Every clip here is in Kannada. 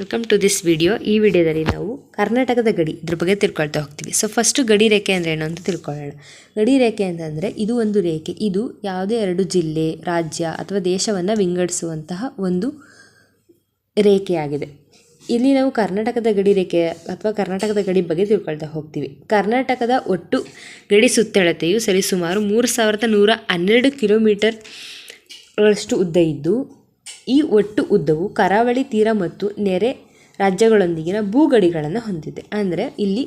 Welcome to this video. ಈ ವಿಡಿಯೋದಲ್ಲಿ ನಾವು ಕರ್ನಾಟಕದ ಗಡಿ ಇದ್ರ ಬಗ್ಗೆ ತಿಳ್ಕೊಳ್ತಾ ಹೋಗ್ತೀವಿ. ಸೊ ಫಸ್ಟು ಗಡಿ ರೇಖೆ ಅಂದರೆ ಏನು ಅಂತ ತಿಳ್ಕೊಳ್ಳೋಣ. ಗಡಿ ರೇಖೆ ಅಂತಂದರೆ ಇದು ಒಂದು ರೇಖೆ. ಇದು ಯಾವುದೇ ಎರಡು ಜಿಲ್ಲೆ, ರಾಜ್ಯ ಅಥವಾ ದೇಶವನ್ನು ವಿಂಗಡಿಸುವಂತಹ ಒಂದು ರೇಖೆಯಾಗಿದೆ. ಇಲ್ಲಿ ನಾವು ಕರ್ನಾಟಕದ ಗಡಿ ರೇಖೆ ಅಥವಾ ಕರ್ನಾಟಕದ ಗಡಿ ಬಗ್ಗೆ ತಿಳ್ಕೊಳ್ತಾ ಹೋಗ್ತೀವಿ. ಕರ್ನಾಟಕದ ಒಟ್ಟು ಗಡಿ ಸುತ್ತಳತೆಯು ಸರಿಸುಮಾರು 3112 ಕಿಲೋಮೀಟರ್ಗಳಷ್ಟು ಉದ್ದ ಇದ್ದು, ಈ ಒಟ್ಟು ಉದ್ದವು ಕರಾವಳಿ ತೀರ ಮತ್ತು ನೆರೆ ರಾಜ್ಯಗಳೊಂದಿಗಿನ ಭೂಗಡಿಗಳನ್ನು ಹೊಂದಿದೆ. ಅಂದರೆ ಇಲ್ಲಿ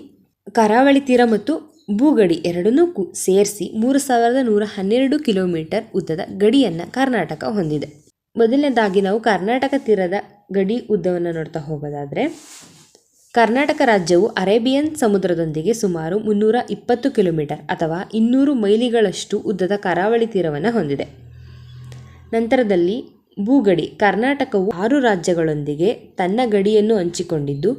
ಕರಾವಳಿ ತೀರ ಮತ್ತು ಭೂಗಡಿ ಎರಡನ್ನೂ ಸೇರಿಸಿ 3112 ಕಿಲೋಮೀಟರ್ ಉದ್ದದ ಗಡಿಯನ್ನು ಕರ್ನಾಟಕ ಹೊಂದಿದೆ. ಮೊದಲನೇದಾಗಿ ನಾವು ಕರ್ನಾಟಕ ತೀರದ ಗಡಿ ಉದ್ದವನ್ನು ನೋಡ್ತಾ ಹೋಗೋದಾದರೆ, ಕರ್ನಾಟಕ ರಾಜ್ಯವು ಅರೇಬಿಯನ್ ಸಮುದ್ರದೊಂದಿಗೆ ಸುಮಾರು 320 ಕಿಲೋಮೀಟರ್ ಅಥವಾ 200 ಮೈಲಿಗಳಷ್ಟು ಉದ್ದದ ಕರಾವಳಿ ತೀರವನ್ನು ಹೊಂದಿದೆ. ನಂತರದಲ್ಲಿ ಭೂಗಡಿ. ಕರ್ನಾಟಕವು 6 ರಾಜ್ಯಗಳೊಂದಿಗೆ ತನ್ನ ಗಡಿಯನ್ನು ಹಂಚಿಕೊಂಡಿದ್ದು,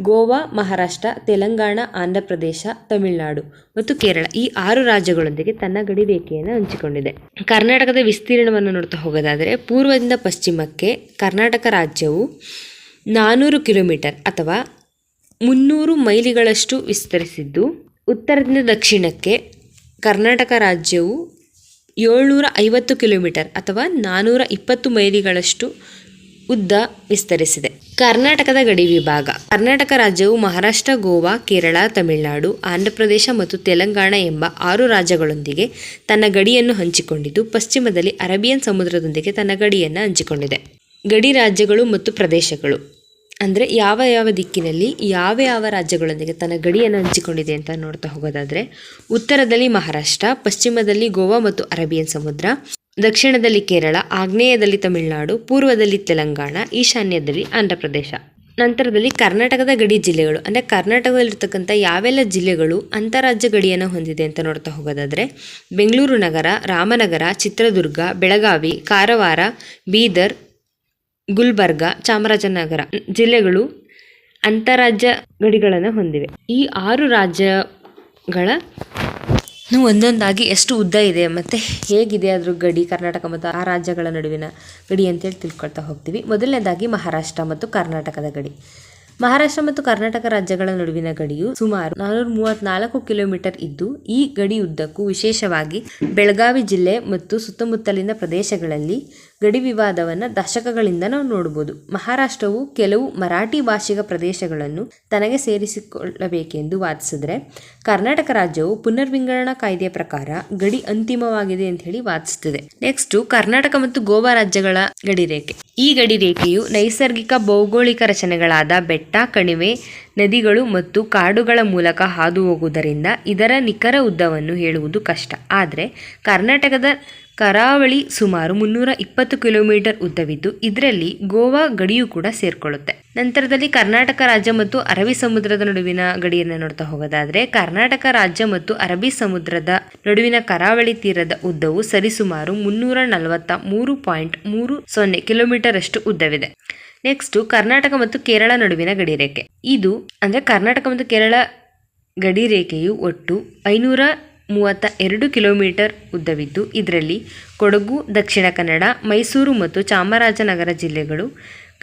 ಗೋವಾ, ಮಹಾರಾಷ್ಟ್ರ, ತೆಲಂಗಾಣ, ಆಂಧ್ರ ಪ್ರದೇಶ, ತಮಿಳುನಾಡು ಮತ್ತು ಕೇರಳ ಈ 6 ರಾಜ್ಯಗಳೊಂದಿಗೆ ತನ್ನ ಗಡಿ ರೇಖೆಯನ್ನು ಹಂಚಿಕೊಂಡಿದೆ. ಕರ್ನಾಟಕದ ವಿಸ್ತೀರ್ಣವನ್ನು ನೋಡ್ತಾ ಹೋಗೋದಾದರೆ, ಪೂರ್ವದಿಂದ ಪಶ್ಚಿಮಕ್ಕೆ ಕರ್ನಾಟಕ ರಾಜ್ಯವು 400 ಕಿಲೋಮೀಟರ್ ಅಥವಾ 300 ಮೈಲಿಗಳಷ್ಟು ವಿಸ್ತರಿಸಿದ್ದು, ಉತ್ತರದಿಂದ ದಕ್ಷಿಣಕ್ಕೆ ಕರ್ನಾಟಕ ರಾಜ್ಯವು 750 ಕಿಲೋಮೀಟರ್ ಅಥವಾ 420 ಮೈಲಿಗಳಷ್ಟು ಉದ್ದ ವಿಸ್ತರಿಸಿದೆ. ಕರ್ನಾಟಕದ ಗಡಿ ವಿಭಾಗ. ಕರ್ನಾಟಕ ರಾಜ್ಯವು ಮಹಾರಾಷ್ಟ್ರ, ಗೋವಾ, ಕೇರಳ, ತಮಿಳುನಾಡು, ಆಂಧ್ರ ಪ್ರದೇಶ ಮತ್ತು ತೆಲಂಗಾಣ ಎಂಬ 6 ರಾಜ್ಯಗಳೊಂದಿಗೆ ತನ್ನ ಗಡಿಯನ್ನು ಹಂಚಿಕೊಂಡಿದ್ದು, ಪಶ್ಚಿಮದಲ್ಲಿ ಅರೇಬಿಯನ್ ಸಮುದ್ರದೊಂದಿಗೆ ತನ್ನ ಗಡಿಯನ್ನು ಹಂಚಿಕೊಂಡಿದೆ. ಗಡಿ ರಾಜ್ಯಗಳು ಮತ್ತು ಪ್ರದೇಶಗಳು ಅಂದರೆ ಯಾವ ದಿಕ್ಕಿನಲ್ಲಿ ಯಾವ ರಾಜ್ಯಗಳೊಂದಿಗೆ ತನ್ನ ಗಡಿಯನ್ನು ಹಂಚಿಕೊಂಡಿದೆ ಅಂತ ನೋಡ್ತಾ ಹೋಗೋದಾದರೆ, ಉತ್ತರದಲ್ಲಿ ಮಹಾರಾಷ್ಟ್ರ, ಪಶ್ಚಿಮದಲ್ಲಿ ಗೋವಾ ಮತ್ತು ಅರೇಬಿಯನ್ ಸಮುದ್ರ, ದಕ್ಷಿಣದಲ್ಲಿ ಕೇರಳ, ಆಗ್ನೇಯದಲ್ಲಿ ತಮಿಳುನಾಡು, ಪೂರ್ವದಲ್ಲಿ ತೆಲಂಗಾಣ, ಈಶಾನ್ಯದಲ್ಲಿ ಆಂಧ್ರ ಪ್ರದೇಶ. ನಂತರದಲ್ಲಿ ಕರ್ನಾಟಕದ ಗಡಿ ಜಿಲ್ಲೆಗಳು ಅಂದರೆ ಕರ್ನಾಟಕದಲ್ಲಿರ್ತಕ್ಕಂಥ ಯಾವೆಲ್ಲ ಜಿಲ್ಲೆಗಳು ಅಂತಾರಾಜ್ಯ ಗಡಿಯನ್ನು ಹೊಂದಿದೆ ಅಂತ ನೋಡ್ತಾ ಹೋಗೋದಾದರೆ, ಬೆಂಗಳೂರು ನಗರ, ರಾಮನಗರ, ಚಿತ್ರದುರ್ಗ, ಬೆಳಗಾವಿ, ಕಾರವಾರ, ಬೀದರ್, ಗುಲ್ಬರ್ಗ, ಚಾಮರಾಜನಗರ ಜಿಲ್ಲೆಗಳು ಅಂತಾರಾಜ್ಯ ಗಡಿಗಳನ್ನು ಹೊಂದಿವೆ. ಈ 6 ರಾಜ್ಯಗಳ ಒಂದೊಂದಾಗಿ ಎಷ್ಟು ಉದ್ದ ಇದೆ ಮತ್ತು ಹೇಗಿದೆ ಅದ್ರ ಗಡಿ, ಕರ್ನಾಟಕ ಮತ್ತು ಆ ರಾಜ್ಯಗಳ ನಡುವಿನ ಗಡಿ ಅಂತೇಳಿ ತಿಳ್ಕೊಳ್ತಾ ಹೋಗ್ತೀವಿ. ಮೊದಲನೇದಾಗಿ ಮಹಾರಾಷ್ಟ್ರ ಮತ್ತು ಕರ್ನಾಟಕದ ಗಡಿ. ಮಹಾರಾಷ್ಟ್ರ ಮತ್ತು ಕರ್ನಾಟಕ ರಾಜ್ಯಗಳ ನಡುವಿನ ಗಡಿಯು ಸುಮಾರು 434 ಕಿಲೋಮೀಟರ್ ಇದ್ದು, ಈ ಗಡಿ ಉದ್ದಕ್ಕೂ ವಿಶೇಷವಾಗಿ ಬೆಳಗಾವಿ ಜಿಲ್ಲೆ ಮತ್ತು ಸುತ್ತಮುತ್ತಲಿನ ಪ್ರದೇಶಗಳಲ್ಲಿ ಗಡಿ ವಿವಾದವನ್ನು ದಶಕಗಳಿಂದ ನಾವು ನೋಡಬಹುದು. ಮಹಾರಾಷ್ಟ್ರವು ಕೆಲವು ಮರಾಠಿ ಭಾಷಿಕ ಪ್ರದೇಶಗಳನ್ನು ತನಗೆ ಸೇರಿಸಿಕೊಳ್ಳಬೇಕೆಂದು ವಾದಿಸಿದರೆ, ಕರ್ನಾಟಕ ರಾಜ್ಯವು ಪುನರ್ವಿಂಗಡಣಾ ಕಾಯ್ದೆಯ ಪ್ರಕಾರ ಗಡಿ ಅಂತಿಮವಾಗಿದೆ ಅಂತ ಹೇಳಿ ವಾದಿಸುತ್ತದೆ. ನೆಕ್ಸ್ಟ್ ಕರ್ನಾಟಕ ಮತ್ತು ಗೋವಾ ರಾಜ್ಯಗಳ ಗಡಿ ರೇಖೆ. ಈ ಗಡಿ ರೇಖೆಯು ನೈಸರ್ಗಿಕ ಭೌಗೋಳಿಕ ರಚನೆಗಳಾದ ಬೆಟ್ಟ, ಕಣಿವೆ, ನದಿಗಳು ಮತ್ತು ಕಾಡುಗಳ ಮೂಲಕ ಹಾದು ಹೋಗುವುದರಿಂದ ಇದರ ನಿಖರ ಉದ್ದವನ್ನು ಹೇಳುವುದು ಕಷ್ಟ. ಆದರೆ ಕರ್ನಾಟಕದ ಕರಾವಳಿ ಸುಮಾರು 320 ಕಿಲೋಮೀಟರ್ ಉದ್ದವಿದ್ದು, ಇದರಲ್ಲಿ ಗೋವಾ ಗಡಿಯೂ ಕೂಡ ಸೇರಿಕೊಳ್ಳುತ್ತೆ. ನಂತರದಲ್ಲಿ ಕರ್ನಾಟಕ ರಾಜ್ಯ ಮತ್ತು ಅರಬ್ಬಿ ಸಮುದ್ರದ ನಡುವಿನ ಗಡಿಯನ್ನು ನೋಡ್ತಾ ಹೋಗೋದಾದರೆ, ಕರ್ನಾಟಕ ರಾಜ್ಯ ಮತ್ತು ಅರಬ್ಬಿ ಸಮುದ್ರದ ನಡುವಿನ ಕರಾವಳಿ ತೀರದ ಉದ್ದವು ಸರಿಸುಮಾರು 343.30 ಕಿಲೋಮೀಟರ್ ಅಷ್ಟು ಉದ್ದವಿದೆ. ನೆಕ್ಸ್ಟು ಕರ್ನಾಟಕ ಮತ್ತು ಕೇರಳ ನಡುವಿನ ಗಡಿ ರೇಖೆ. ಇದು ಅಂದರೆ ಕರ್ನಾಟಕ ಮತ್ತು ಕೇರಳ ಗಡಿ ರೇಖೆಯು ಒಟ್ಟು 532 ಕಿಲೋಮೀಟರ್ ಉದ್ದವಿದ್ದು, ಇದರಲ್ಲಿ ಕೊಡಗು, ದಕ್ಷಿಣ ಕನ್ನಡ, ಮೈಸೂರು ಮತ್ತು ಚಾಮರಾಜನಗರ ಜಿಲ್ಲೆಗಳು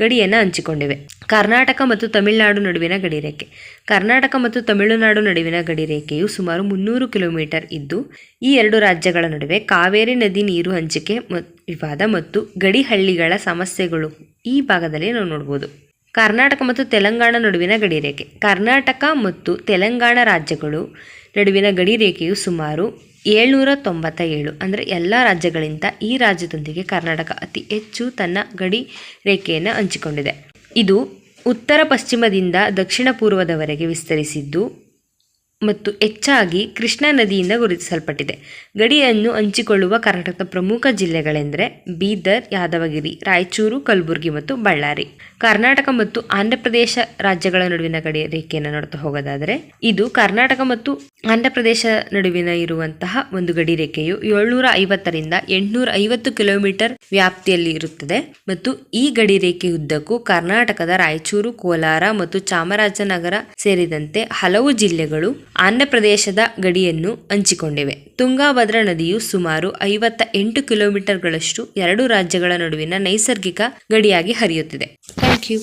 ಗಡಿಯನ್ನು ಹಂಚಿಕೊಂಡಿವೆ. ಕರ್ನಾಟಕ ಮತ್ತು ತಮಿಳುನಾಡು ನಡುವಿನ ಗಡಿ ರೇಖೆ. ಕರ್ನಾಟಕ ಮತ್ತು ತಮಿಳುನಾಡು ನಡುವಿನ ಗಡಿ ರೇಖೆಯು ಸುಮಾರು 300 ಕಿಲೋಮೀಟರ್ ಇದ್ದು, ಈ 2 ರಾಜ್ಯಗಳ ನಡುವೆ ಕಾವೇರಿ ನದಿ ನೀರು ಹಂಚಿಕೆ ವಿವಾದ ಮತ್ತು ಗಡಿ ಹಳ್ಳಿಗಳ ಸಮಸ್ಯೆಗಳು ಈ ಭಾಗದಲ್ಲಿ ನಾವು ನೋಡ್ಬೋದು. ಕರ್ನಾಟಕ ಮತ್ತು ತೆಲಂಗಾಣ ನಡುವಿನ ಗಡಿ ರೇಖೆ. ಕರ್ನಾಟಕ ಮತ್ತು ತೆಲಂಗಾಣ ರಾಜ್ಯಗಳು ನಡುವಿನ ಗಡಿ ರೇಖೆಯು ಸುಮಾರು 797 ಅಂದರೆ ಎಲ್ಲ ರಾಜ್ಯಗಳಿಂದ ಈ ರಾಜ್ಯದೊಂದಿಗೆ ಕರ್ನಾಟಕ ಅತಿ ಹೆಚ್ಚು ತನ್ನ ಗಡಿ ರೇಖೆಯನ್ನು ಹಂಚಿಕೊಂಡಿದೆ. ಇದು ಉತ್ತರ ಪಶ್ಚಿಮದಿಂದ ದಕ್ಷಿಣ ಪೂರ್ವದವರೆಗೆ ವಿಸ್ತರಿಸಿದ್ದು ಮತ್ತು ಹೆಚ್ಚಾಗಿ ಕೃಷ್ಣಾ ನದಿಯಿಂದ ಗುರುತಿಸಲ್ಪಟ್ಟಿದೆ. ಗಡಿಯನ್ನು ಹಂಚಿಕೊಳ್ಳುವ ಕರ್ನಾಟಕದ ಪ್ರಮುಖ ಜಿಲ್ಲೆಗಳೆಂದರೆ ಬೀದರ್, ಯಾದಗಿರಿ, ರಾಯಚೂರು, ಕಲಬುರಗಿ ಮತ್ತು ಬಳ್ಳಾರಿ. ಕರ್ನಾಟಕ ಮತ್ತು ಆಂಧ್ರ ಪ್ರದೇಶ ರಾಜ್ಯಗಳ ನಡುವಿನ ಗಡಿ ರೇಖೆಯನ್ನು ನೋಡ್ತಾ ಹೋಗೋದಾದರೆ, ಇದು ಕರ್ನಾಟಕ ಮತ್ತು ಆಂಧ್ರ ಪ್ರದೇಶ ನಡುವಿನ ಇರುವಂತಹ ಒಂದು ಗಡಿ ರೇಖೆಯು 750ರಿಂದ 850 ಕಿಲೋಮೀಟರ್ ವ್ಯಾಪ್ತಿಯಲ್ಲಿ ಇರುತ್ತದೆ ಮತ್ತು ಈ ಗಡಿ ರೇಖೆ ಉದ್ದಕ್ಕೂ ಕರ್ನಾಟಕದ ರಾಯಚೂರು, ಕೋಲಾರ ಮತ್ತು ಚಾಮರಾಜನಗರ ಸೇರಿದಂತೆ ಹಲವು ಜಿಲ್ಲೆಗಳು ಆಂಧ್ರ ಪ್ರದೇಶದ ಗಡಿಯನ್ನು ಹಂಚಿಕೊಂಡಿವೆ. ತುಂಗಾಭದ್ರಾ ನದಿಯು ಸುಮಾರು 58 ಕಿಲೋಮೀಟರ್ಗಳಷ್ಟು 2 ರಾಜ್ಯಗಳ ನಡುವಿನ ನೈಸರ್ಗಿಕ ಗಡಿಯಾಗಿ ಹರಿಯುತ್ತಿದೆ. Thank you.